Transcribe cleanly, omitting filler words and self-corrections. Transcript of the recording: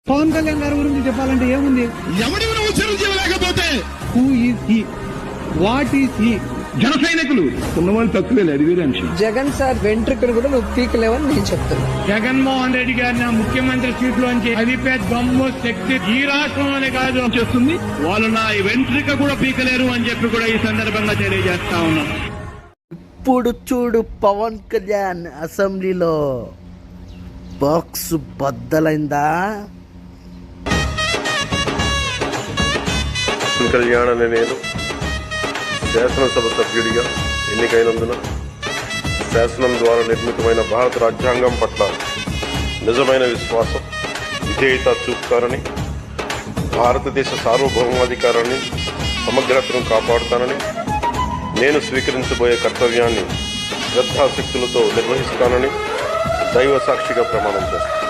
పవన్ కళ్యాణ్ గారి గురించి చెప్పాలంటే ఏముంది? ఎవడి చిరంజీవిలేకపోతే who is he, what is he? జన సైనికులు ఉన్నవాళ్ళు తక్కువే, అది వేరే అంశం. జగన్ సార్ వెంట్రుకలు కూడా నువ్వు పీకలేవని నేను చెప్తున్నా. జగన్మోహన్ రెడ్డి గారిని ముఖ్యమంత్రి సీట్లోంచి అదిపే దమ్ము శక్తి ఈ రాష్ట్రంలోనే కాదు చేస్తుంది. వాళ్ళు నా వెంట్రిక కూడా పీకలేరు అని చెప్పి కూడా ఈ సందర్భంగా తెలియజేస్తా ఉన్నాం. ఇప్పుడు చూడు పవన్ కళ్యాణ్ అసెంబ్లీలో బాక్స్ బద్దలైందా? కళ్యాణ్ అనే నేను శాసనసభ సభ్యుడిగా ఎన్నికైనందున శాసనం ద్వారా నిర్మితమైన భారత రాజ్యాంగం పట్ల నిజమైన విశ్వాసం, విధేయత చూపుతానని, భారతదేశ సార్వభౌమాధికారాన్ని, సమగ్రతను కాపాడుతానని, నేను స్వీకరించబోయే కర్తవ్యాన్ని శ్రద్ధాశక్తులతో నిర్వహిస్తానని దైవ సాక్షిగా ప్రమాణం చేస్తాను.